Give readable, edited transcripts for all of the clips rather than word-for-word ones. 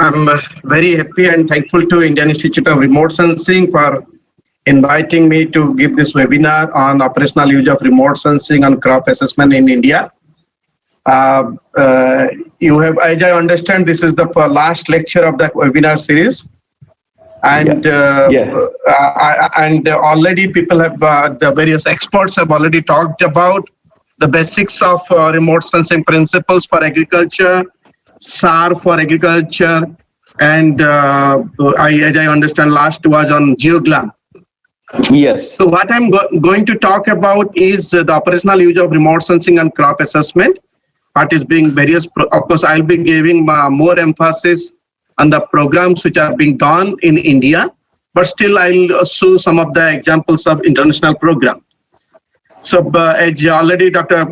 I'm very happy and thankful to Indian Institute of Remote Sensing for inviting me to give this webinar on operational use of remote sensing and crop assessment in India. You have, as I understand, this is the last lecture of the webinar series, and and already people have the various experts have already talked about the basics of remote sensing principles for agriculture, SAR for agriculture, and as I understand, last was on GeoGlam. Yes. So what I'm going to talk about is the operational use of remote sensing and crop assessment. What is being various, of course, I'll be giving more emphasis on the programs which are being done in India, but still I'll show some of the examples of international programs. So as already Dr.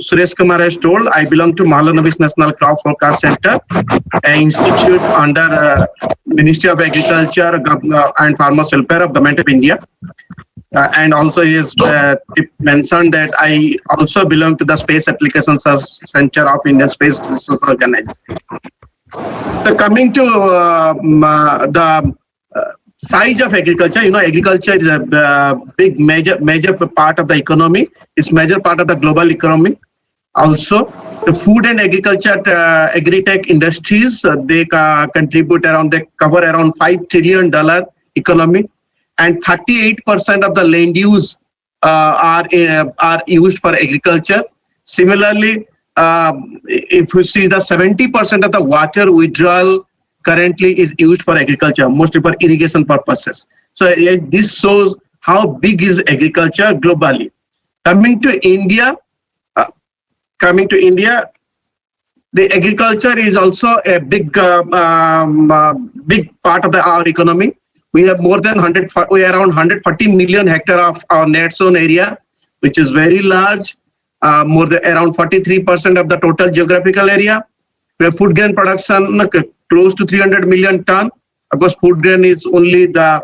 Suresh Kumar has told, I belong to Mahalanobis National Crop Forecast Center, an institute under Ministry of Agriculture and Farmers Welfare of Government of India. And also he has mentioned that I also belong to the Space Applications Center of Indian Space Research Organization. So coming to the size of agriculture, agriculture is a big major part of the economy. It's major part of the global economy. Also, the food and agriculture, agri-tech industries, they contribute they cover around $5 trillion economy, and 38% of the land use are used for agriculture. Similarly, if you see the 70% of the water withdrawal currently is used for agriculture, mostly for irrigation purposes. So this shows how big is agriculture globally. Coming to India, the agriculture is also a big part of our economy. We have more than around 140 million hectare of our net zone area, which is very large. More than around 43% of the total geographical area. We have food grain production close to 300 million ton. Of course, food grain is only the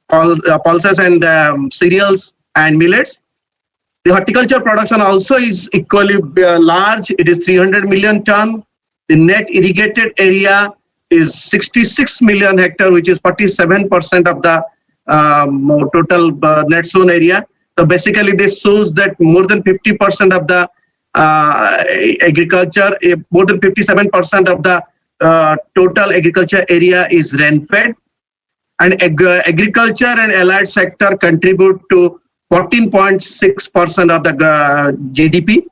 pulses and cereals and millets. The horticulture production also is equally large. It is 300 million ton. The net irrigated area is 66 million hectare, which is 47% of the total net zone area. So basically, this shows that more than 50% of the agriculture, more than 57% of the total agriculture area is rain-fed, and agriculture and allied sector contribute to 14.6% of the GDP.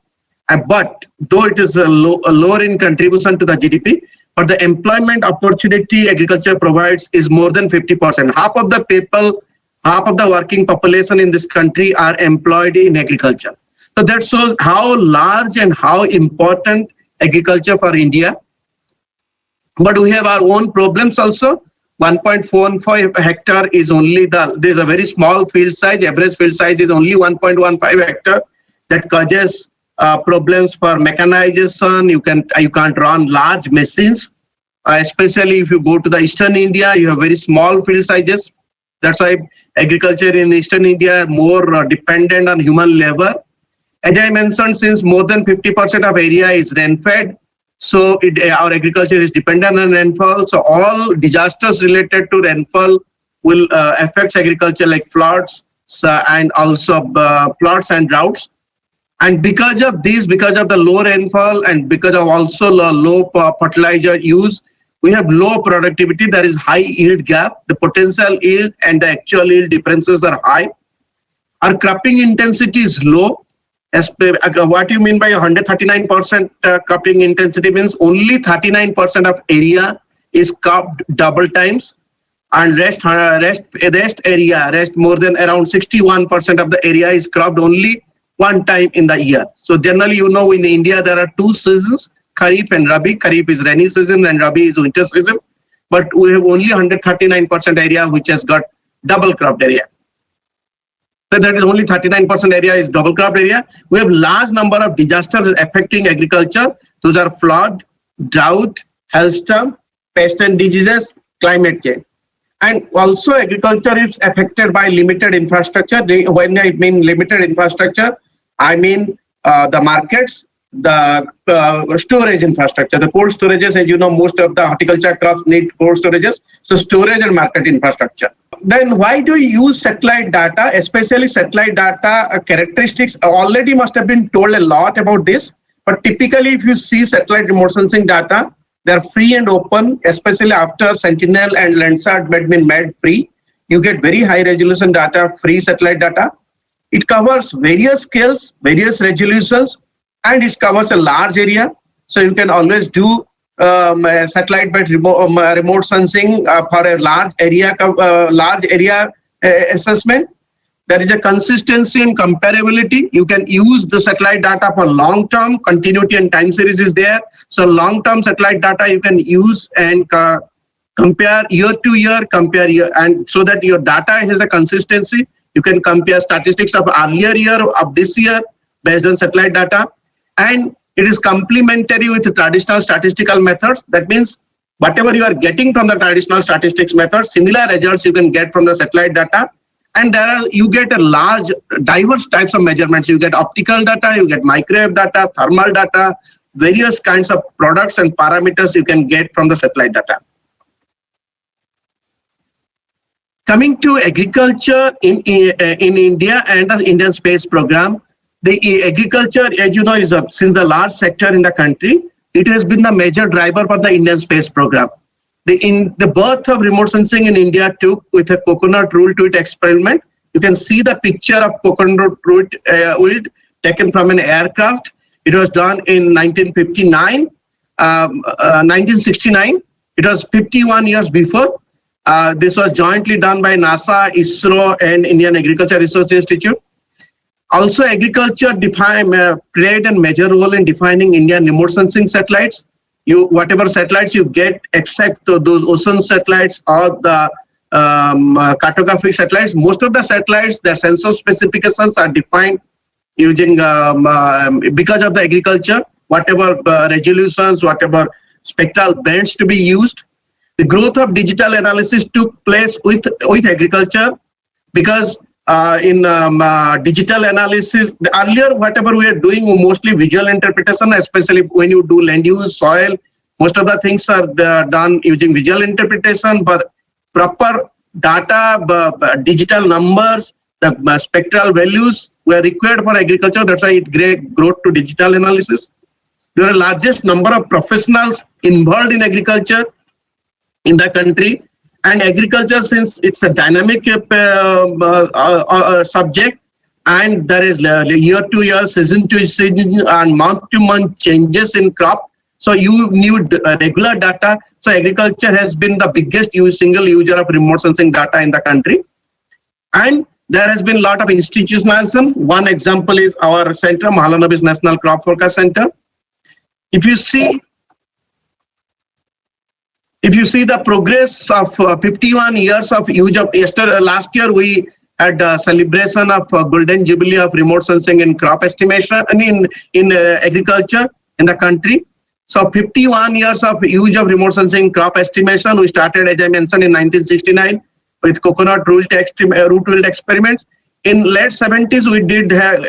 But though it is lower in contribution to the GDP, but the employment opportunity agriculture provides is more than 50%. Half of the people, half of the working population in this country are employed in agriculture. So that shows how large and how important agriculture for India. But we have our own problems also. 1.45 hectare is only there's a very small field size. Average field size is only 1.15 hectare. That causes problems for mechanization. You can't run large machines, especially if you go to the Eastern India. You have very small field sizes. That's why agriculture in Eastern India are more dependent on human labor. As I mentioned, since more than 50% of area is rain-fed, so our agriculture is dependent on rainfall. So all disasters related to rainfall will affect agriculture, like floods and also floods and droughts. And because of this, because of the low rainfall and because of also low fertilizer use, we have low productivity. There is high yield gap. The potential yield and the actual yield differences are high. Our cropping intensity is low. What you mean by 139% cropping intensity means only 39% of area is cropped double times, and rest more than around 61% of the area is cropped only one time in the year. So generally, in India there are two seasons, Kharif and Rabi. Kharif is rainy season and Rabi is winter season. But we have only 139% area which has got double cropped area. So that is only 39% area is double cropped area. We have large number of disasters affecting agriculture. Those are flood, drought, hailstorm, pest and diseases, climate change. And also agriculture is affected by limited infrastructure. When I mean limited infrastructure, I mean the markets, the storage infrastructure. The cold storages, as you know, most of the horticulture crops need cold storages. So storage and market infrastructure. Then why do you use satellite data, especially satellite data characteristics? Already must have been told a lot about this. But typically, if you see satellite remote sensing data, they are free and open, especially after Sentinel and Landsat had been made free. You get very high resolution data, free satellite data. It covers various scales, various resolutions, and it covers a large area. So you can always do satellite-based remote sensing for a large area assessment. There is a consistency and comparability. You can use the satellite data for long-term continuity and time series is there. So long-term satellite data you can use and compare year to year, and so that your data has a consistency. You can compare statistics of earlier year, of this year, based on satellite data. And it is complementary with the traditional statistical methods. That means whatever you are getting from the traditional statistics method, similar results you can get from the satellite data. And you get a large, diverse types of measurements. You get optical data, you get microwave data, thermal data, various kinds of products and parameters you can get from the satellite data. Coming to agriculture in India and the Indian space program, the agriculture, as you know, is since the large sector in the country, it has been the major driver for the Indian space program. The birth of remote sensing in India took with a coconut root wilt experiment. You can see the picture of coconut root wilt taken from an aircraft. It was done in 1969. It was 51 years before. This was jointly done by NASA, ISRO, and Indian Agriculture Research Institute. Also, agriculture played a major role in defining Indian remote sensing satellites. Whatever satellites you get, except those ocean satellites or the cartographic satellites, most of the satellites, their sensor specifications are defined using because of the agriculture, whatever resolutions, whatever spectral bands to be used. The growth of digital analysis took place with agriculture because in digital analysis, earlier whatever we are doing mostly visual interpretation, especially when you do land use, soil, most of the things are done using visual interpretation, but proper data, digital numbers, the spectral values were required for agriculture. That's why it grew to digital analysis. There are largest number of professionals involved in agriculture in the country. And agriculture, since it's a dynamic subject, and there is year to year, season to season, and month to month changes in crop, so you need regular data. So agriculture has been the biggest single user of remote sensing data in the country. And there has been a lot of institutionalization. One example is our center, Mahalanobis National Crop Forecast Center. If you see the progress of 51 years of use of last year we had a celebration of golden jubilee of remote sensing in crop estimation and in agriculture in the country. So 51 years of use of remote sensing crop estimation. We started, as I mentioned, in 1969 with coconut root wilt experiments. In late 70s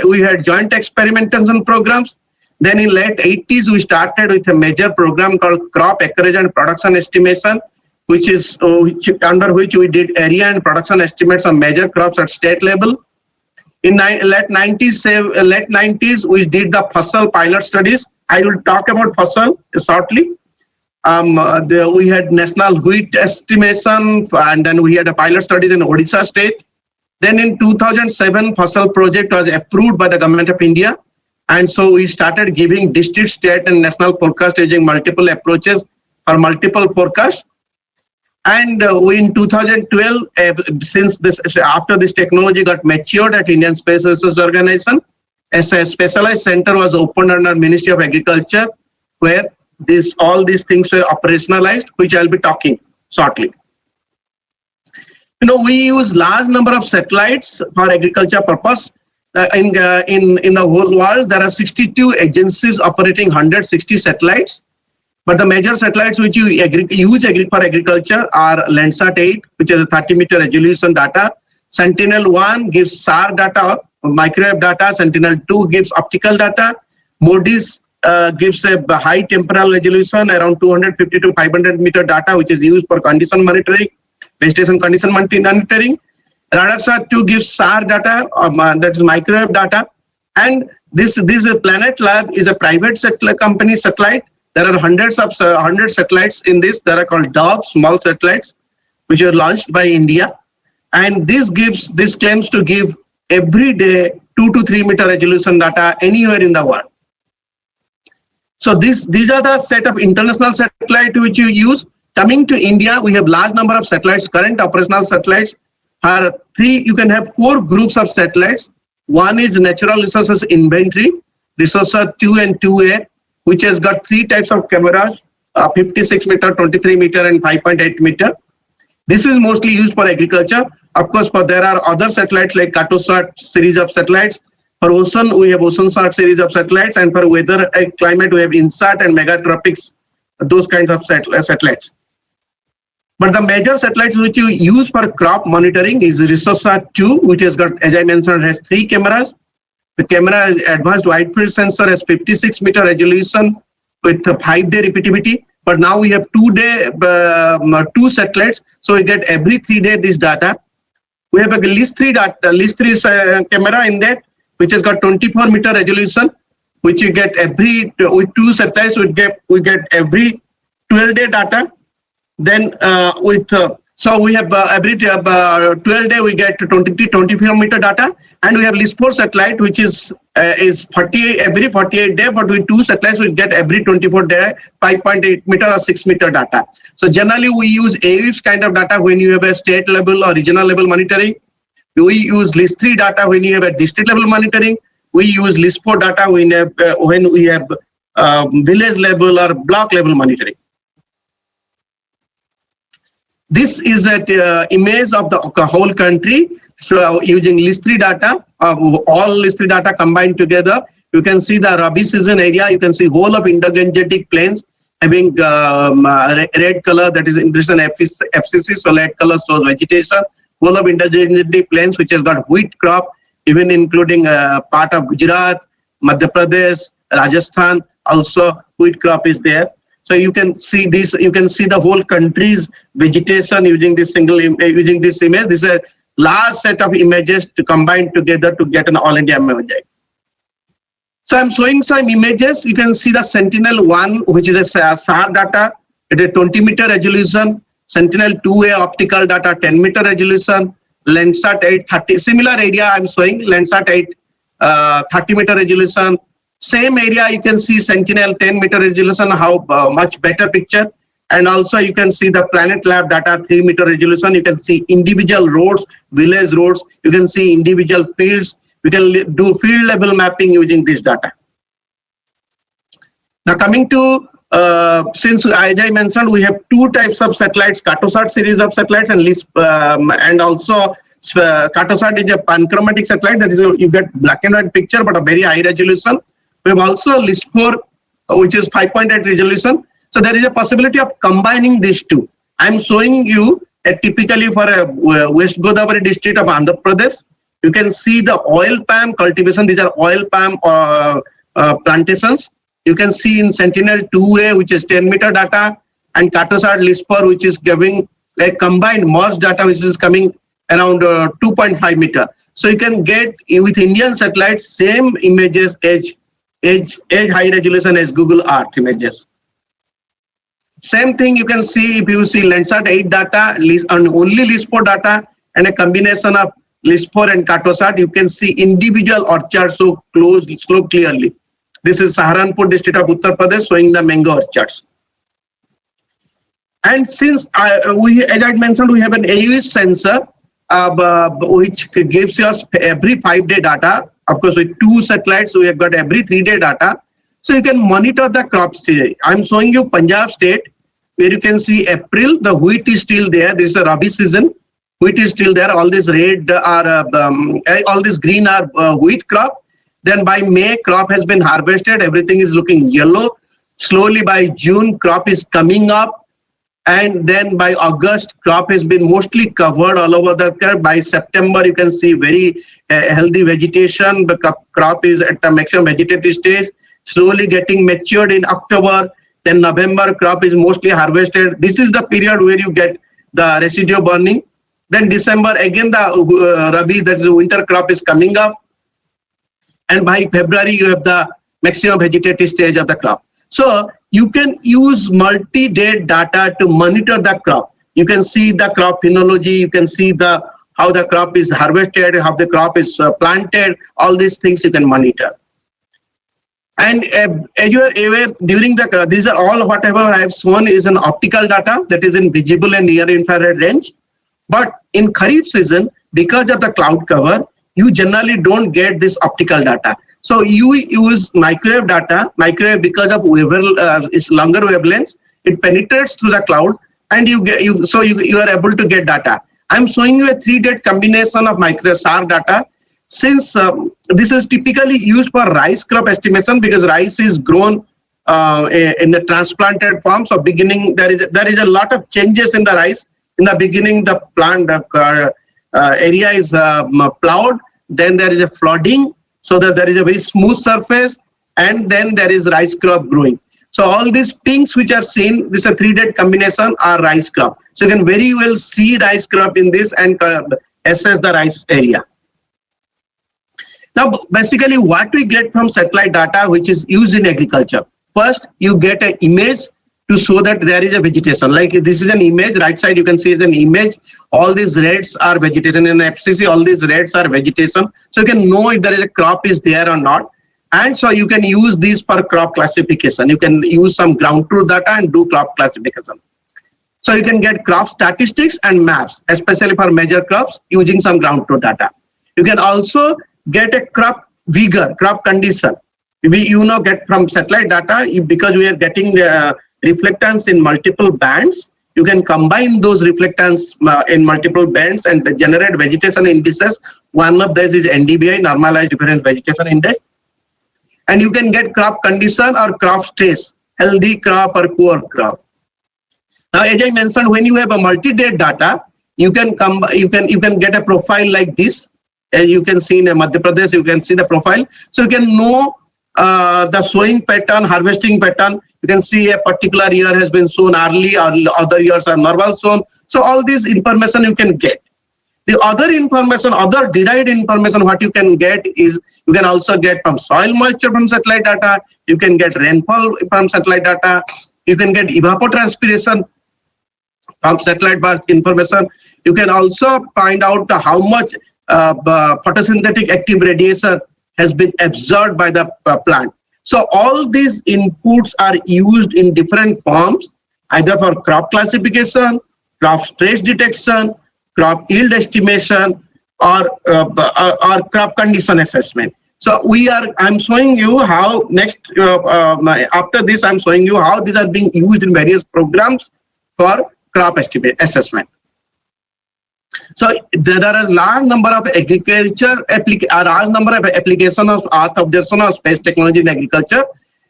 we had joint experimentation programs. Then in late 80s, we started with a major program called Crop Acreage and Production Estimation, under which we did area and production estimates on major crops at state level. In late 90s, we did the Fasal pilot studies. I will talk about Fasal shortly. We had national wheat estimation, and then we had a pilot studies in Odisha state. Then in 2007, Fasal project was approved by the Government of India. And so we started giving district, state, and national forecast using multiple approaches for multiple forecasts. And we in 2012, after this technology got matured at Indian Space Research Organization, a specialized center was opened under Ministry of Agriculture, where all these things were operationalized, which I'll be talking shortly. We use large number of satellites for agriculture purpose. In the whole world, there are 62 agencies operating 160 satellites. But the major satellites which you use for agriculture are Landsat 8, which is a 30-meter resolution data. Sentinel-1 gives SAR data, microwave data. Sentinel-2 gives optical data. MODIS gives a high temporal resolution around 250 to 500 meter data, which is used for condition monitoring, vegetation condition monitoring. RadarSat-2 gives SAR data, that is microwave data. And this Planet Lab is a private company satellite. There are hundreds of 100 satellites in this. They are called DOVE, small satellites, which are launched by India. And this claims to give every day 2 to 3 meter resolution data anywhere in the world. So these are the set of international satellites which you use. Coming to India, we have large number of satellites. Current operational satellites are three. You can have 4 groups of satellites. One is natural resources inventory, ResourceSat-2 and 2A, which has got 3 types of cameras, 56 meter, 23 meter, and 5.8 meter. This is mostly used for agriculture. Of course, there are other satellites like Cartosat series of satellites. For ocean, we have OceanSat series of satellites, and for weather and climate, we have InSat and Megatropics, those kinds of satellites. But the major satellites which you use for crop monitoring is ResourceSat-2, which has got, as I mentioned, has 3 cameras. The camera is advanced wide field sensor, has 56 meter resolution with a 5-day repeativity. But now we have 2 satellites, so we get every 3 days this data. We have a LIS-3 camera in that, which has got 24 meter resolution, which you get with 2 satellites, we get every 12-day data. Then so we have every 12-day we get 24 meter data, and we have LIS-4 satellite, which is 48 every 48 days, but with 2 satellites we get every 24 day 5.8 meter or 6 meter data. So generally we use AWIPS kind of data when you have a state level or regional level monitoring. We use LIS-3 data when you have a district level monitoring. We use LIS-4 data when we have village level or block level monitoring. This is an image of the whole country. So using LIS-3 data, all LIS-3 data combined together, you can see the Rabi season area. You can see whole of Indo-Gangetic plains having red color, that is an FCC, so red color shows vegetation. Whole of Indo-Gangetic plains, which has got wheat crop, even including part of Gujarat, Madhya Pradesh, Rajasthan, also wheat crop is there. So you can see this. You can see the whole country's vegetation using this image. This is a large set of images to combine together to get an all India image. So I'm showing some images. You can see the Sentinel-1, which is a SAR data at a 20 meter resolution. Sentinel-2A optical data, 10 meter resolution. Landsat-8 30. Similar area I'm showing. Landsat-8 30 meter resolution. Same area you can see Sentinel 10 meter resolution, how much better picture. And also you can see the Planet Lab data 3 meter resolution. You can see individual roads, village roads. You can see individual fields. You can do field level mapping using this data. Now coming to, since as I mentioned, we have 2 types of satellites, Cartosat series of satellites and and also Cartosat is a panchromatic satellite, that is you get black and white picture but a very high resolution. We have also LIS-4, which is 5.8 resolution. So there is a possibility of combining these 2. I'm showing you typically for a West Godavari district of Andhra Pradesh. You can see the oil palm cultivation. These are oil palm plantations. You can see in Sentinel-2A, which is 10 meter data, and Cartosat LIS-4, which is giving a combined merged data, which is coming around 2.5 meter. So you can get with Indian satellites same images edge high resolution as Google Earth images. Same thing you can see if you see Landsat-8 data and only LIS-4 data and a combination of LIS-4 and Cartosat, you can see individual orchards so clearly. This is Saharanpur district of Uttar Pradesh showing the mango orchards. And since as I mentioned, we have an AWIPS sensor which gives us every 5-day data. Of course, with 2 satellites, we have got every 3-day data. So you can monitor the crops. I'm showing you Punjab state, where you can see April, the wheat is still there. This is a Rabi season. Wheat is still there. All this red are, all this green are wheat crop. Then by May, crop has been harvested. Everything is looking yellow. Slowly by June, crop is coming up. And then by August, crop has been mostly covered all over the country. By September, you can see very healthy vegetation. The crop is at the maximum vegetative stage. slowly getting matured in October. Then November crop is mostly harvested. This is the period where you get the residue burning. Then December again the Rabi, that is the winter crop, is coming up. And by February you have the maximum vegetative stage of the crop. So you can use multi-day data to monitor the crop. You can see the crop phenology, you can see how the crop is harvested, how the crop is planted, all these things you can monitor. And as you are aware, during these are all whatever I have shown is an optical data that is in visible and near infrared range. But in Kharif season, because of the cloud cover, you generally don't get this optical data. So you use microwave data. Microwave, because of its longer wavelengths, it penetrates through the cloud, and you are able to get data. I'm showing you a 3-date combination of microwave SAR data. Since this is typically used for rice crop estimation, because rice is grown in a transplanted form. So beginning there is a lot of changes in the rice. In the beginning, the plant area is plowed. Then there is a flooding, so that there is a very smooth surface, and then there is rice crop growing. So all these pinks which are seen, this is a 3-date combination, are rice crop. So you can very well see rice crop in this and assess the rice area. Now, basically what we get from satellite data which is used in agriculture. First, you get an image to show that there is a vegetation. Like this is an image, right side you can see an image. All these reds are vegetation. In FCC, all these reds are vegetation. So you can know if there is a crop is there or not. And so you can use these for crop classification. You can use some ground truth data and do crop classification. So you can get crop statistics and maps, especially for major crops, using some ground truth data. You can also get a crop vigor, crop condition. We get from satellite data, because we are getting reflectance in multiple bands. You can combine those reflectance in multiple bands and generate vegetation indices. One of these is NDVI, Normalized Difference Vegetation Index. And you can get crop condition or crop stress, healthy crop or poor crop. Now, as I mentioned, when you have a multi-day data, you can get a profile like this. As you can see in Madhya Pradesh, you can see the profile. So you can know the sowing pattern, harvesting pattern. You can see a particular year has been sown early, or other years are normal sown. So all this information you can get. The other information, other derived information, what you can get is, you can also get from soil moisture from satellite data. You can get rainfall from satellite data. You can get evapotranspiration from satellite information. You can also find out how much photosynthetic active radiation has been absorbed by the plant. So all these inputs are used in different forms, either for crop classification, crop stress detection, crop yield estimation, or crop condition assessment. So I'm showing you how after this I'm showing you how these are being used in various programs for crop assessment. So there are a large number of applications of Earth observation or space technology in agriculture,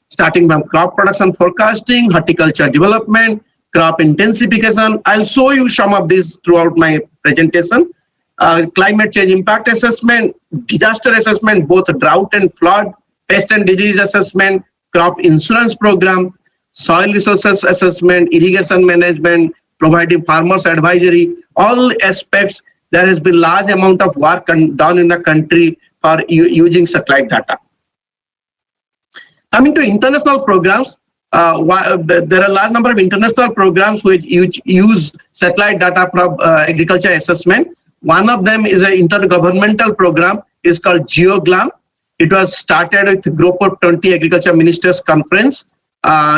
starting from crop production forecasting, horticulture development, crop intensification. I'll show you some of these throughout my presentation. Climate change impact assessment, disaster assessment, both drought and flood, pest and disease assessment, crop insurance program, soil resources assessment, irrigation management, providing farmers advisory, all aspects. There has been large amount of work done in the country for using satellite data. Coming to international programs, there are a large number of international programs which use satellite data for agriculture assessment. One of them is an intergovernmental program. It's called GeoGLAM. It was started with Group of 20 Agriculture Ministers Conference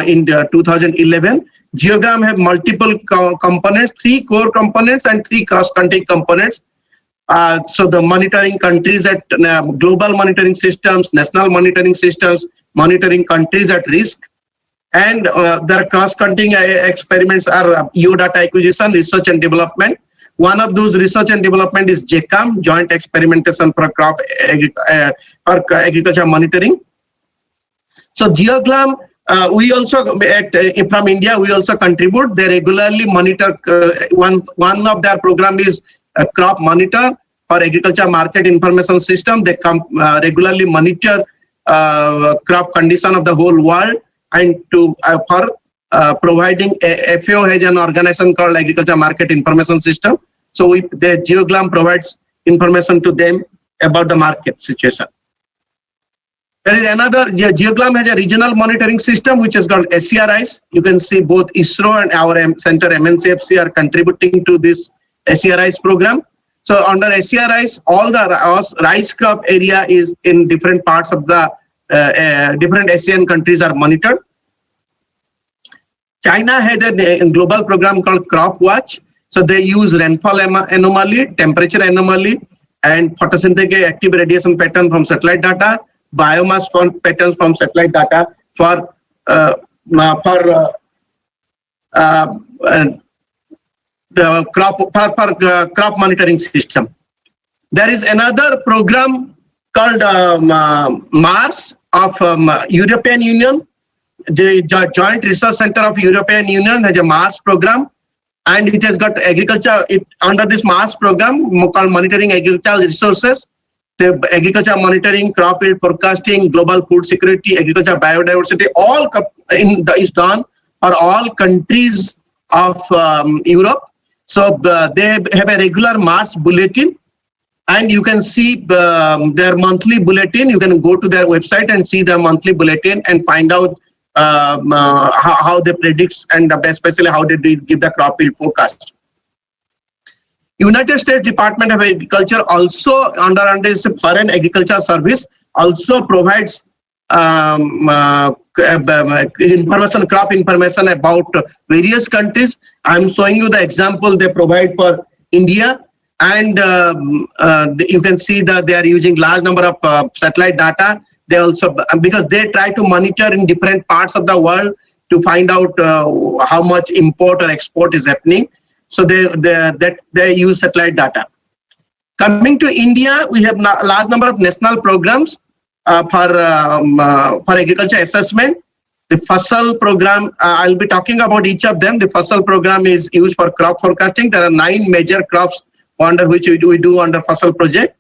in 2011. GeoGLAM have multiple components, 3 core components and 3 cross-country components. So the monitoring countries at global monitoring systems, national monitoring systems, monitoring countries at risk. And their cross-cutting experiments are EU data acquisition, research and development. One of those research and development is JECAM, Joint Experimentation for Agriculture Monitoring. So GeoGLAM, we also from India, we also contribute. They regularly monitor. One of their program is a crop monitor for agriculture market information system. They regularly monitor crop condition of the whole world, and to for providing FAO has an organization called Agriculture Market Information System. So the GeoGlam provides information to them about the market situation. There is another, GeoGlam has a regional monitoring system which is called SCRIs. You can see both ISRO and our center MNCFC are contributing to this SCRIs program. So under SCRIs, all the rice crop area is in different parts of the different ASEAN countries are monitored. China has a global program called Crop Watch. So they use rainfall anomaly, temperature anomaly, and photosynthetic active radiation pattern from satellite data, biomass patterns from satellite data for the crop monitoring system. There is another program called MARS of European Union. The Joint Research Center of European Union has a MARS program, and it has got agriculture. Under this MARS program called Monitoring Agricultural Resources, the agriculture monitoring, crop yield forecasting, global food security, agriculture biodiversity, all is done for all countries of Europe. So they have a regular MARS bulletin, and you can see their monthly bulletin. You can go to their website and see their monthly bulletin and find out how they predict, and especially how they give the crop yield forecast. United States Department of Agriculture also under its Foreign Agriculture Service also provides information, crop information about various countries. I'm showing you the example they provide for India, and you can see that they are using large number of satellite data. They also, because they try to monitor in different parts of the world to find out how much import or export is happening. So they use satellite data. Coming to India, we have a large number of national programs for agriculture assessment. The FASL program, I'll be talking about each of them. The FASL program is used for crop forecasting. There are 9 major crops under which we do under FASL project.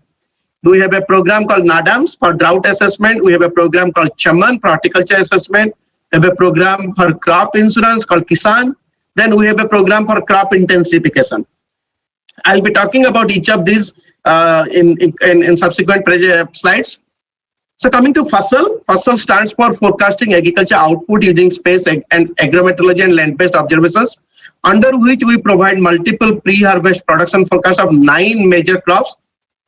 We have a program called NADAMS for drought assessment. We have a program called Chaman for horticulture assessment. We have a program for crop insurance called Kisan. Then we have a program for crop intensification. I'll be talking about each of these in subsequent slides. So coming to FASL, FASL stands for Forecasting Agriculture Output Using Space and Agrometeorology and Land-Based Observations, under which we provide multiple pre-harvest production forecasts of 9 major crops: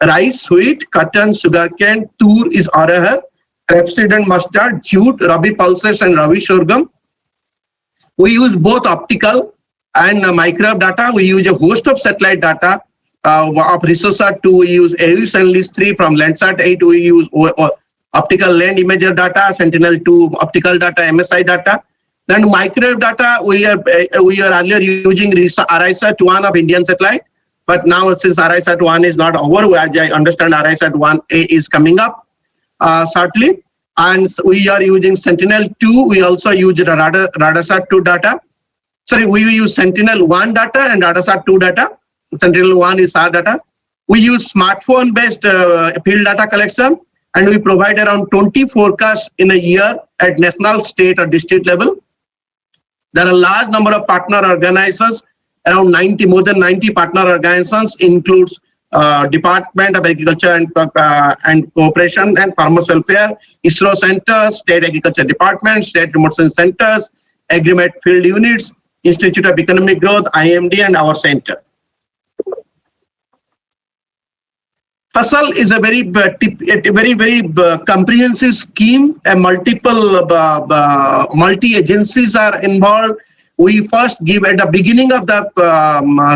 rice, wheat, cotton, sugarcane, tur is arahar, rapeseed and mustard, jute, rabi pulses, and rabi sorghum. We use both optical and microwave data. We use a host of satellite data of Resource-2. We use AUS and LIS3. From Landsat-8, we use optical land imager data, Sentinel-2 optical data, MSI data. Then microwave data, we are earlier using ARISAT-1 of Indian satellite, but now since ARISAT-1 is not over, as I understand ARISAT-1A is coming up shortly. And we are using Sentinel-2. We also use Radasat-2 data. Sorry, we use Sentinel-1 data and Radasat-2 data. Sentinel-1 is our data. We use smartphone-based field data collection, and we provide around 20 forecasts in a year at national, state, or district level. There are a large number of partner organizations, around 90, more than 90 partner organizations, includes Department of Agriculture and Cooperation and Farmers Welfare, ISRO centers, State Agriculture Department, State Remote Sensing Centers, Agrimet Field Units, Institute of Economic Growth, IMD, and our center. FASL is a very comprehensive scheme, and multiple multi-agencies are involved. We first give at the beginning of the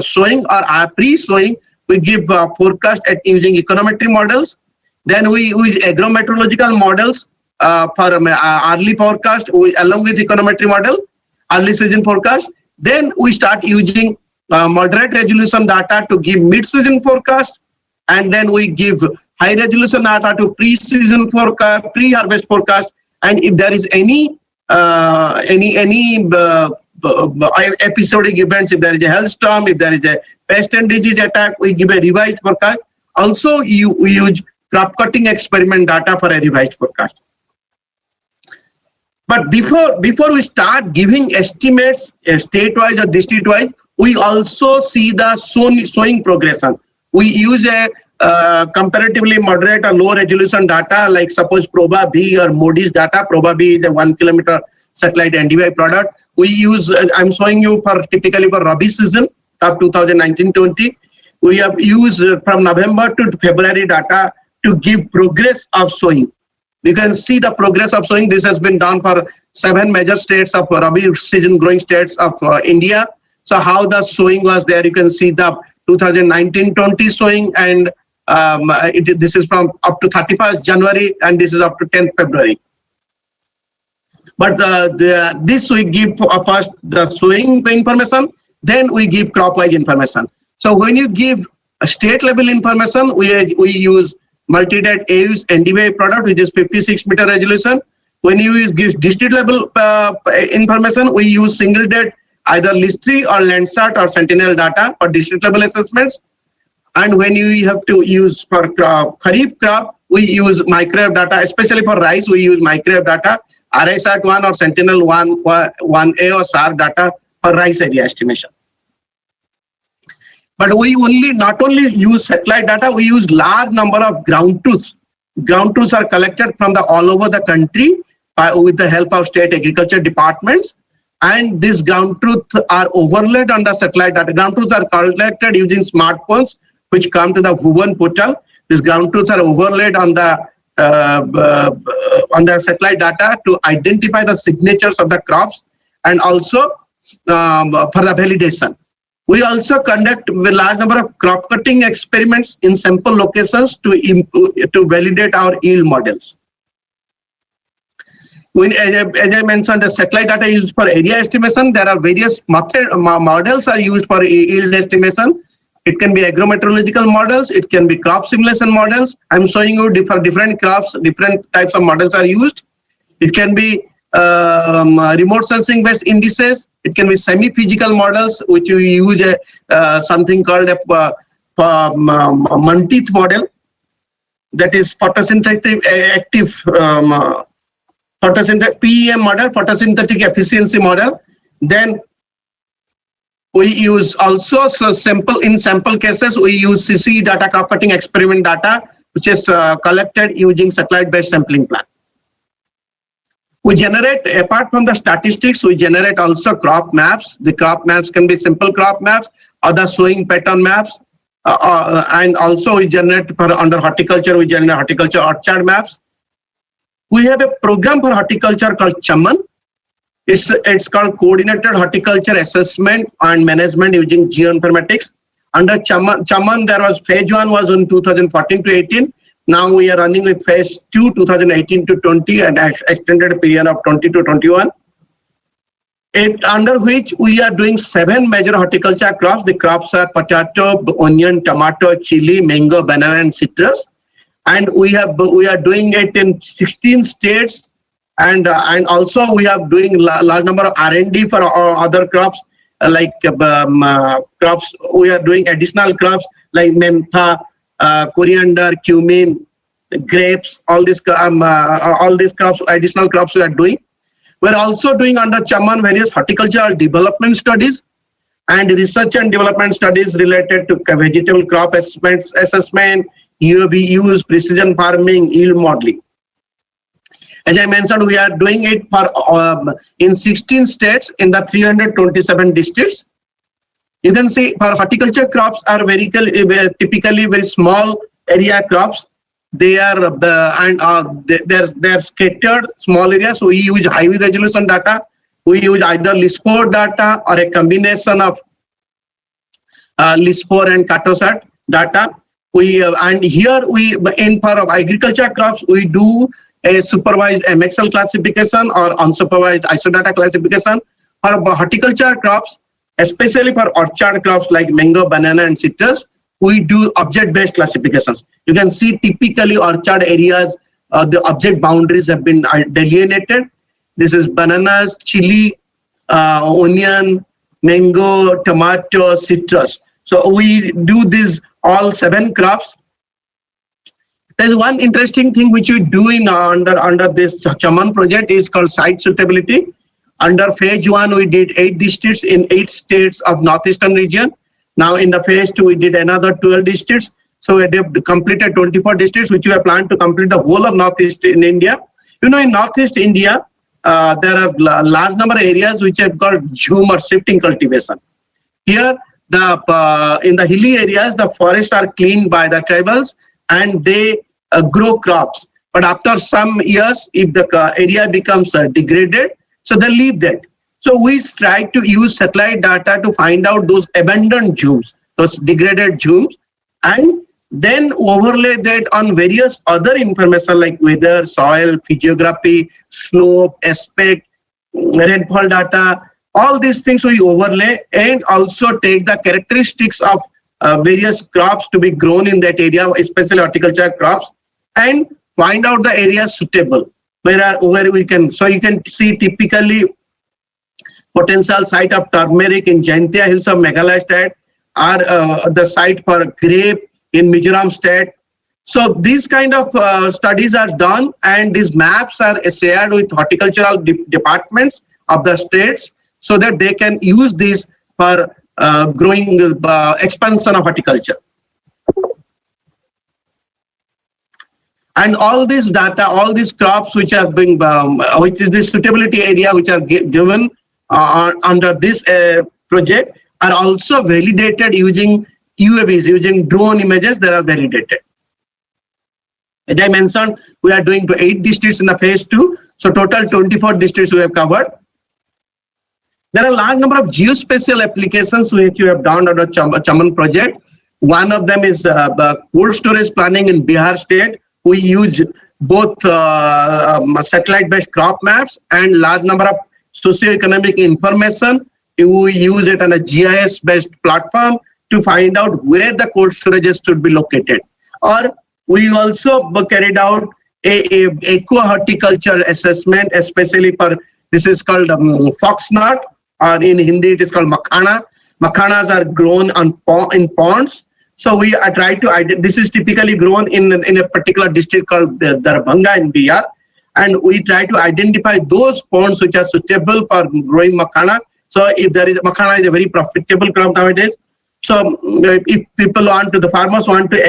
sowing or pre-sowing, we give forecast at using econometric models. Then we use agrometeorological models for early forecast along with econometric model, early season forecast. Then we start using moderate resolution data to give mid-season forecast, and then we give high resolution data to pre-season forecast, pre-harvest forecast. And if there is any episodic events, if there is a hailstorm, if there is a pest and disease attack, we give a revised forecast. Also, we use crop cutting experiment data for a revised forecast. But before we start giving estimates state-wise or district-wise, we also see the sowing progression. We use a comparatively moderate or low resolution data, like suppose Proba B or Modi's data. Proba B is a 1 kilometer satellite NDVI product. We use, I'm showing you for typically for Rabi season of 2019-20. We have used from November to February data to give progress of sowing. You can see the progress of sowing. This has been done for 7 major states of Rabi season growing states of India. So how the sowing was there, you can see the 2019-20 sowing, and this is from up to 31st January and this is up to 10th February. But this we give first the sowing information, then we give crop-wise information. So when you give a state level information, we use multi-date AU's NDVI product, which is 56-meter resolution. When you give district level information, we use single date, either LIS3 or Landsat or Sentinel data for district level assessments. And when you have to use for Kharif crop, we use microwave data, especially for rice, we use microwave data, RISAT1 or Sentinel-1, 1A or SAR data for rice area estimation. But we not only use satellite data, we use large number of ground truths. Ground truths are collected from all over the country with the help of state agriculture departments. And these ground truths are overlaid on the satellite data. Ground truths are collected using smartphones, which come to the Bhuvan portal. These ground truths are overlaid on the satellite data to identify the signatures of the crops and also for the validation. We also conduct a large number of crop cutting experiments in sample locations to validate our yield models. When, as I mentioned, the satellite data is used for area estimation. There are various models are used for yield estimation. It can be agrometeorological models. It can be crop simulation models. I'm showing you for different crops, different types of models are used. It can be remote sensing based indices. It can be semi-physical models, which you use something called a Monteith model, that is photosynthetic active photosynthetic PEM model, photosynthetic efficiency model. Then we use also in sample cases we use CC data, crop cutting experiment data, which is collected using satellite-based sampling plan. We generate, apart from the statistics, we generate also crop maps. The crop maps can be simple crop maps or the sowing pattern maps. And also we generate under horticulture, we generate horticulture orchard maps. We have a program for horticulture called Chaman. It's called Coordinated Horticulture Assessment and Management using Geoinformatics. Under Chaman, there was phase 1 was in 2014 to 18. Now we are running with phase 2, 2018 to 20, and extended period of 20 to 21. Under which we are doing 7 major horticulture crops. The crops are potato, onion, tomato, chili, mango, banana, and citrus. And we are doing it in 16 states, and also we are doing large number of R&D for other crops like crops. We are doing additional crops like mentha, coriander, cumin, grapes, all these crops, additional crops we are doing. We're also doing under Chaman various horticultural development studies and research and development studies related to vegetable crop assessment, UAV use, precision farming, yield modeling. As I mentioned, we are doing it for in 16 states in the 327 districts. You can see for horticulture crops are typically very small area crops. They are they're scattered small areas. So we use high resolution data. We use either LIS4 data or a combination of LIS4 and Cartosat data. And here for agriculture crops we do a supervised MXL classification or unsupervised isodata classification. For horticulture crops, especially for orchard crops like mango, banana, and citrus, we do object-based classifications. You can see typically orchard areas, the object boundaries have been delineated. This is bananas, chili, onion, mango, tomato, citrus. So we do these all 7 crops. There's one interesting thing which we do in under this Chaman project is called site suitability. Under phase 1, we did 8 districts in 8 states of northeastern region. Now in the phase 2, we did another 12 districts. So we have completed 24 districts, which we have planned to complete the whole of northeast in India. You know, in northeast India, there are large number of areas which have got jhum or shifting cultivation. Here, in the hilly areas, the forests are cleaned by the tribals and they grow crops. But after some years, if the area becomes degraded, so they leave that. So we try to use satellite data to find out those abandoned jhums, those degraded jhums, and then overlay that on various other information like weather, soil, physiography, slope, aspect, rainfall data. All these things we overlay and also take the characteristics of various crops to be grown in that area, especially horticulture crops, and find out the areas suitable where we can. So you can see typically potential site of turmeric in Jaintia Hills of Meghalaya state, or the site for grape in Mizoram state. So these kind of studies are done, and these maps are shared with horticultural departments of the states so that they can use these for growing expansion of horticulture. And all this data, all these crops which are being, which is the suitability area which are given under this project are also validated using UAVs, using drone images that are validated. As I mentioned, we are doing to 8 districts in the phase 2. So total 24 districts we have covered. There are a large number of geospatial applications which we have done under Chaman project. One of them is the cold storage planning in Bihar state. We use both satellite-based crop maps and large number of socioeconomic information. We use it on a GIS-based platform to find out where the cold storages should be located. Or we also carried out a eco-horticulture assessment, especially for, this is called foxnut, or in Hindi it is called makhana. Makhanas are grown in ponds. So we are trying to, this is typically grown in a particular district called Darbhanga in Bihar. And we try to identify those ponds which are suitable for growing makhana. So if there is, makhana is a very profitable crop nowadays. So if people want to, the farmers want to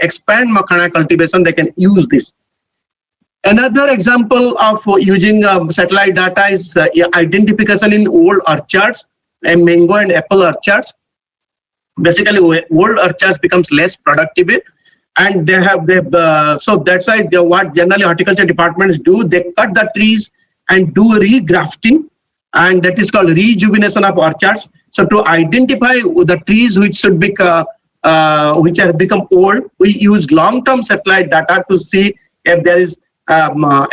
expand makhana cultivation, they can use this. Another example of using satellite data is identification in old orchards, and mango and apple orchards. Basically, old orchards becomes less productive, and so that's why what generally horticulture departments do, they cut the trees and do regrafting, and that is called rejuvenation of orchards. So to identify the trees which should be which have become old, we use long-term satellite data to see if there is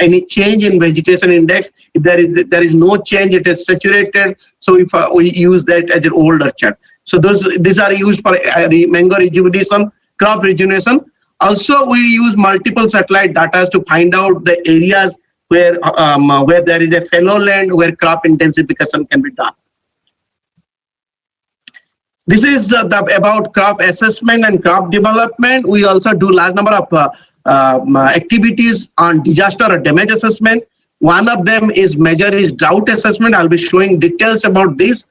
any change in vegetation index. If there is no change, it is saturated. So if we use that as an old orchard. So these are used for mango rejuvenation, crop rejuvenation. Also, we use multiple satellite data to find out the areas where there is a fallow land where crop intensification can be done. This is about crop assessment and crop development. We also do large number of activities on disaster or damage assessment. One of them is drought assessment. I'll be showing details about this.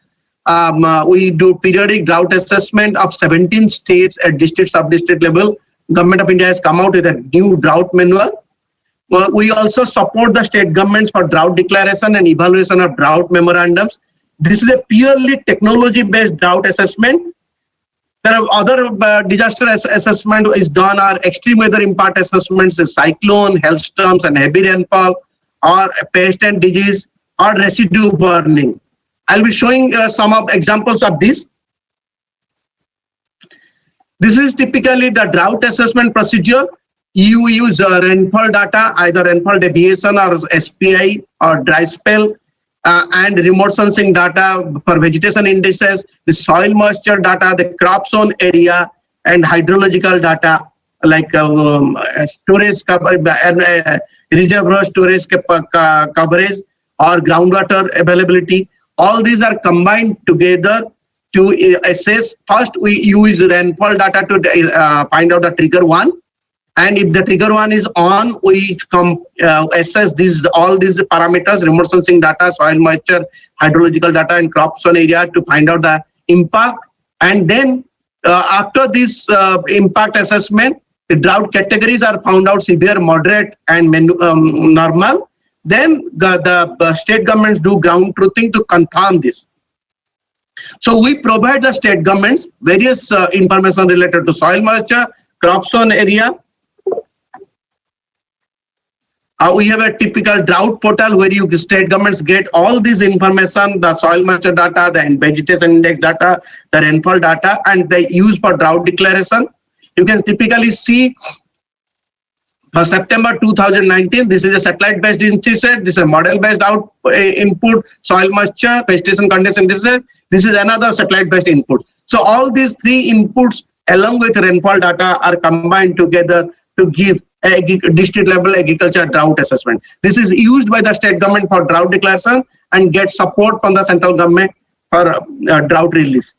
We do periodic drought assessment of 17 states at district, sub-district level. Government of India has come out with a new drought manual. We also support the state governments for drought declaration and evaluation of drought memorandums. This is a purely technology-based drought assessment. There are other disaster assessment is done, are extreme weather impact assessments, cyclone, hailstorms, and heavy rainfall, or pest and disease, or residue burning. I'll be showing some of examples of this. This is typically the drought assessment procedure. You use rainfall data, either rainfall deviation or SPI or dry spell, and remote sensing data for vegetation indices, the soil moisture data, the crop zone area, and hydrological data like storage reservoir storage coverage or groundwater availability. All these are combined together to assess. First, we use rainfall data to find out the trigger 1. And if the trigger one is on, we assess all these parameters, remote sensing data, soil moisture, hydrological data, and crop zone area to find out the impact. And then after this impact assessment, the drought categories are found out: severe, moderate, and normal. Then the state governments do ground truthing to confirm this. So we provide the state governments various information related to soil moisture, crop zone area. We have a typical drought portal where you state governments get all this information, the soil moisture data, the vegetation index data, the rainfall data, and they use for drought declaration. You can typically see for September 2019, this is a satellite-based indices, this is a model-based input, soil moisture, vegetation condition indices. This is another satellite-based input. So all these three inputs along with rainfall data are combined together to give a district level agriculture drought assessment. This is used by the state government for drought declaration and get support from the central government for drought relief.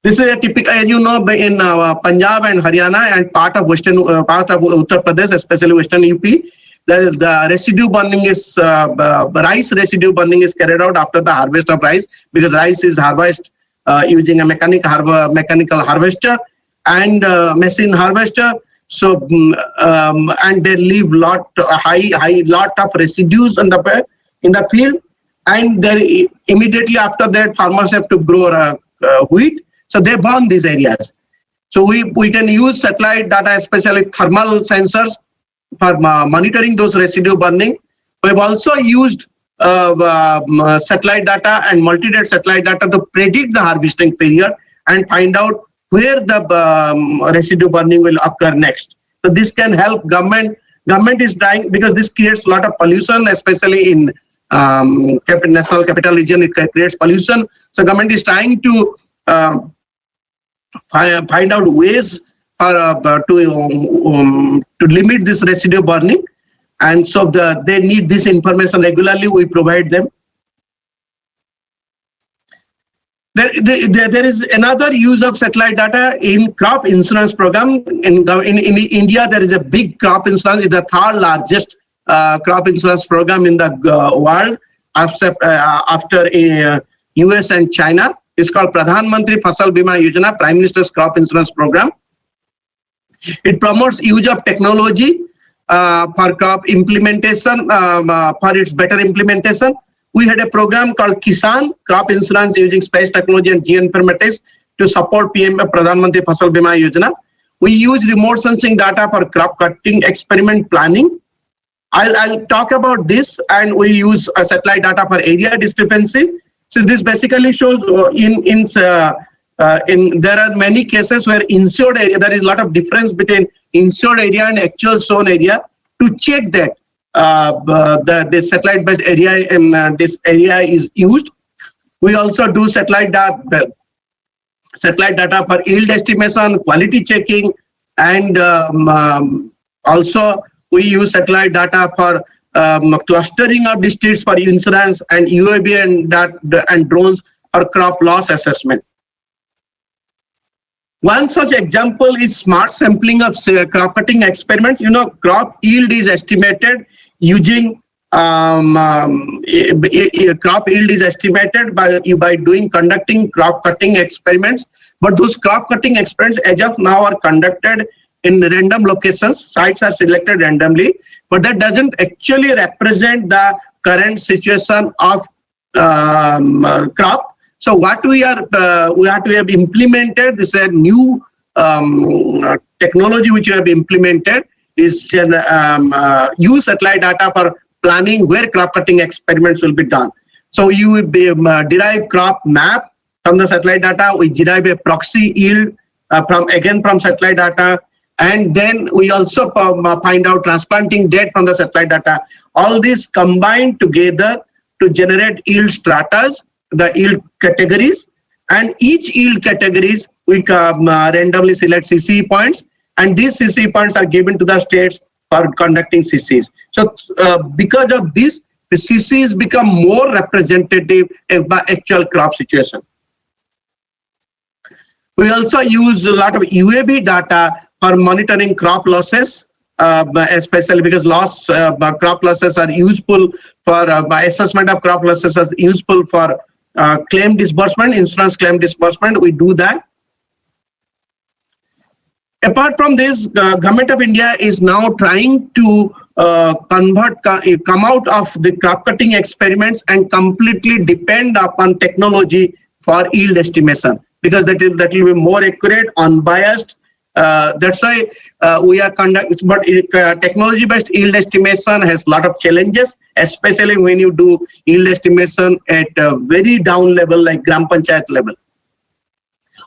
This is a typical, as you know, in Punjab and Haryana and part of Uttar Pradesh, especially Western UP, the residue burning is rice residue burning is carried out after the harvest of rice, because rice is harvested using a mechanical harvester and machine harvester. So and they leave high lot of residues in the field, and then immediately after that farmers have to grow wheat. So they burn these areas. So we can use satellite data, especially thermal sensors, for monitoring those residue burning. We've also used satellite data and multi-date satellite data to predict the harvesting period and find out where the residue burning will occur next. So this can help government. Government is trying, because this creates a lot of pollution, especially in national capital region. It creates pollution. So government is trying to find out ways to limit this residue burning, and so they need this information regularly. We provide them. There is another use of satellite data in crop insurance program. In India, there is a big crop insurance. It's the third largest crop insurance program in the world after US and China. It's called Pradhan Mantri Fasal Bima Yojana, Prime Minister's Crop Insurance Program. It promotes use of technology for crop implementation, for its better implementation. We had a program called Kisan Crop Insurance using space technology and geoinformatics to support PM Pradhan Mantri Fasal Bima Yojana. We use remote sensing data for crop cutting experiment planning. I'll talk about this, and we use satellite data for area discrepancy. So this basically shows there are many cases where insured area, there is a lot of difference between insured area and actual sown area. To check that the satellite based area in this area is used. We also do satellite data for yield estimation, quality checking, and also we use satellite data for clustering of districts for insurance, and UAV and drones for crop loss assessment. One such example is smart sampling of crop cutting experiments. You know, crop yield is estimated using crop yield is estimated by conducting crop cutting experiments. But those crop cutting experiments as of now are conducted in random locations. Sites are selected randomly, but that doesn't actually represent the current situation of crop. So what we have implemented, this is a new technology which we have implemented, is use satellite data for planning where crop cutting experiments will be done. So you will derive crop map from the satellite data. We derive a proxy yield from satellite data. And then we also find out transplanting date from the satellite data. All these combined together to generate yield stratas, the yield categories, and each yield categories we randomly select CCE points, and these CCE points are given to the states for conducting CCs. So because of this, the CCs become more representative of the actual crop situation. We also use a lot of UAV data for monitoring crop losses, especially because crop losses are useful for assessment of crop losses is useful for claim disbursement, insurance claim disbursement. We do that. Apart from this, the Government of India is now trying to come out of the crop cutting experiments and completely depend upon technology for yield estimation, because that will be more accurate, unbiased. That's why we are conducting. But technology-based yield estimation has a lot of challenges, especially when you do yield estimation at a very down level, like Gram Panchayat level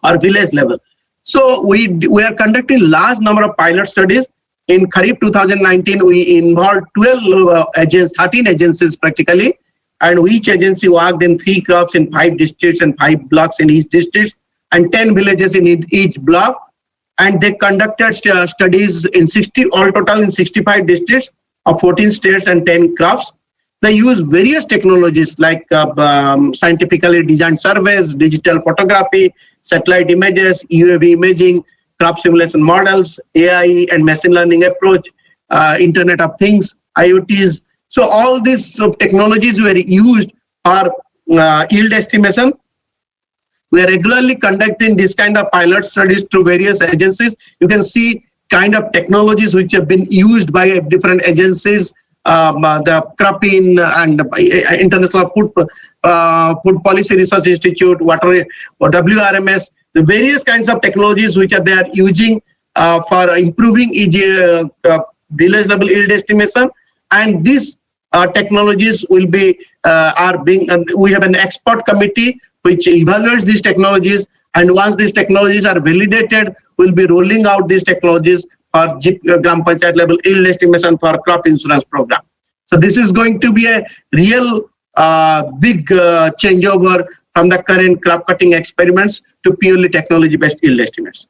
or village level. So we are conducting large number of pilot studies. In Kharif 2019, we involved 13 agencies practically, and each agency worked in 3 crops in 5 districts and 5 blocks in each district, and 10 villages in each block. And they conducted studies in all total in 65 districts of 14 states and 10 crops. They use various technologies like scientifically designed surveys, digital photography, satellite images, UAV imaging, crop simulation models, AI and machine learning approach, Internet of Things, IoTs. So all these technologies were used for yield estimation. We are regularly conducting this kind of pilot studies through various agencies. You can see kind of technologies which have been used by different agencies, the CRAPIN and International Food Policy Research Institute, WRMS, the various kinds of technologies which they are using for improving village level yield estimation. And these technologies will be we have an expert committee which evaluates these technologies, and once these technologies are validated, we'll be rolling out these technologies for Gram Panchayat level yield estimation for crop insurance program. So this is going to be a real big changeover from the current crop cutting experiments to purely technology based yield estimates.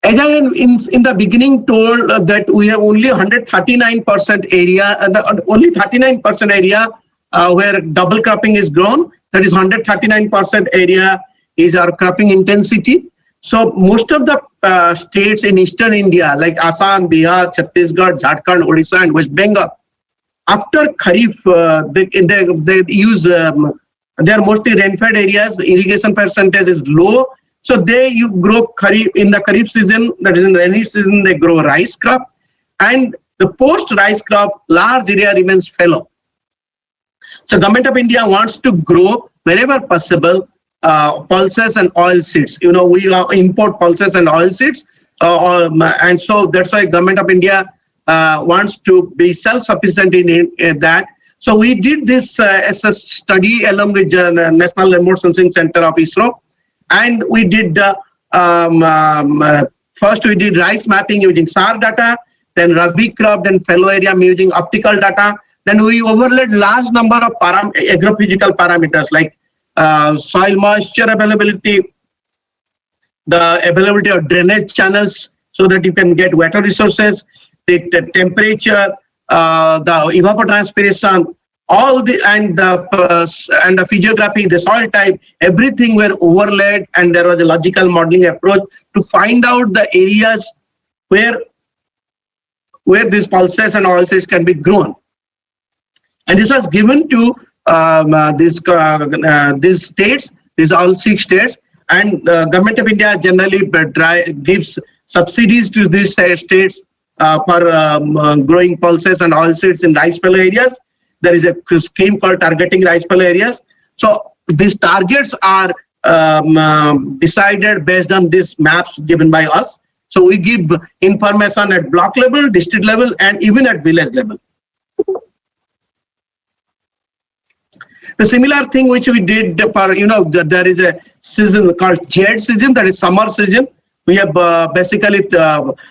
As I in the beginning told that we have only 139% area, only 39% area where double cropping is grown. That is 139% area is our cropping intensity. So most of the states in eastern India like Assam, Bihar, Chhattisgarh, Jharkhand, Odisha and West Bengal, after Kharif, they use, they are mostly rain-fed areas, the irrigation percentage is low. So you grow Kharif, in the Kharif season, that is in rainy season, they grow rice crop. And the post-rice crop, large area remains fallow. So Government of India wants to grow wherever possible pulses and oil seeds. You know, we import pulses and oil seeds. And so that's why Government of India wants to be self-sufficient in that. So we did this as a study along with National Remote Sensing Center of ISRO. And we did, first we did rice mapping using SAR data, then Rabi crop, then fallow area using optical data. Then we overlaid large number of agrophysical parameters like soil moisture availability, the availability of drainage channels so that you can get water resources, the temperature, the evapotranspiration, all the and the physiography, the soil type, everything were overlaid, and there was a logical modeling approach to find out the areas where these pulses and oil seeds can be grown. And this was given to these states, these all 6 states, and the Government of India generally gives subsidies to these states for growing pulses and oil seeds in rice fallow areas. There is a scheme called targeting rice fallow areas. So these targets are decided based on these maps given by us. So we give information at block level, district level, and even at village level. The similar thing which we did for, there is a season called JAD season, that is summer season. We have basically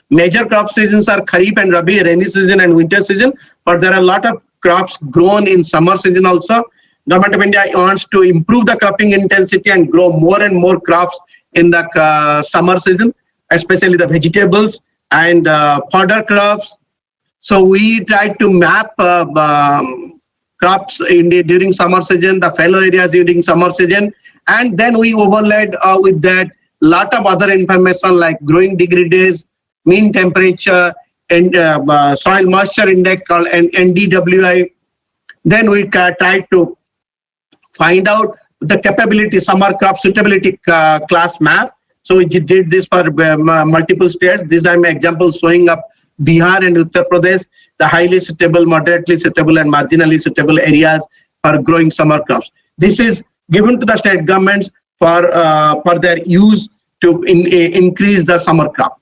major crop seasons are Kharif and Rabi, rainy season and winter season, but there are a lot of crops grown in summer season also. Government of India wants to improve the cropping intensity and grow more and more crops in the summer season, especially the vegetables and fodder crops. So we tried to map crops during summer season, the fallow areas during summer season, and then we overlaid with that lot of other information like growing degree days, mean temperature, and soil moisture index called NDWI. Then we try to find out the capability summer crop suitability class map. So we did this for multiple states. These are my examples showing up Bihar and Uttar Pradesh, the highly suitable, moderately suitable, and marginally suitable areas for growing summer crops. This is given to the state governments for their use to increase the summer crop.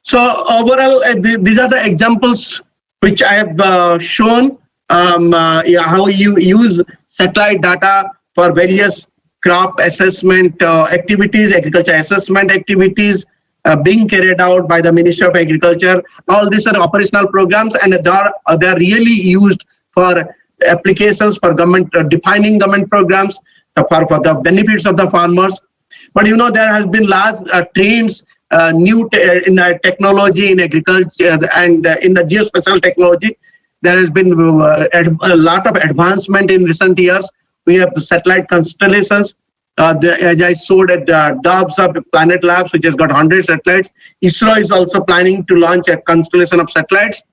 So overall, these are the examples which I have shown how you use satellite data for various crop assessment activities, agriculture assessment activities being carried out by the Ministry of Agriculture. All these are operational programs, and they're really used for applications for government, defining government programs for the benefits of the farmers. But you know, there has been large trends, new in technology in agriculture and in the geospatial technology. There has been a lot of advancement in recent years. We have satellite constellations. As I showed at Dobbs of Planet Labs, which has got 100 satellites. ISRO is also planning to launch a constellation of satellites.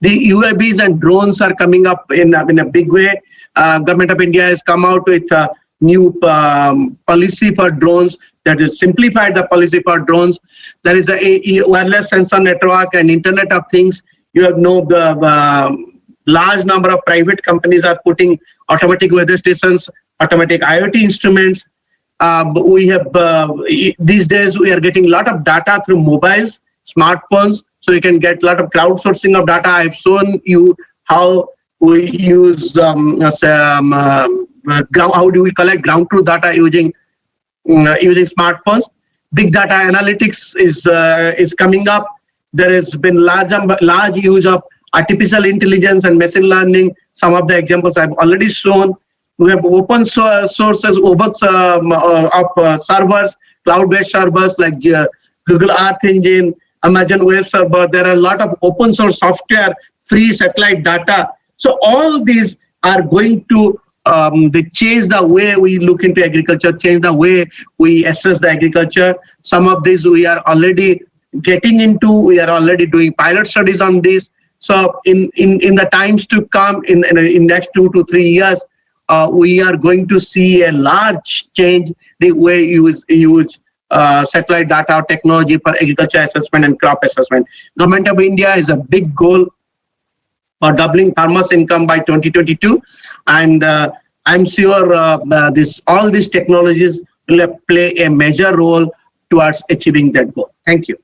The UAVs and drones are coming up in a big way. Government of India has come out with a new policy for drones that has simplified the policy for drones. There is a wireless sensor network and Internet of Things. You have the large number of private companies are putting automatic weather stations, automatic IoT instruments. We have these days we are getting a lot of data through mobiles, smartphones, so you can get a lot of crowdsourcing of data. I've shown you how we use how do we collect ground truth data using smartphones. Big data analytics is coming up. There has been large use of artificial intelligence and machine learning. Some of the examples I've already shown. We have open sources of servers, cloud-based servers like Google Earth Engine, Amazon Web Server. There are a lot of open source software, free satellite data. So all these are going to they change the way we look into agriculture, change the way we assess the agriculture. Some of these we are already getting into. We are already doing pilot studies on this. So in the times to come, in next 2 to 3 years, we are going to see a large change the way you use satellite data technology for agriculture assessment and crop assessment. Government of India has a big goal for doubling farmers' income by 2022, and I'm sure all these technologies will play a major role towards achieving that goal. Thank you.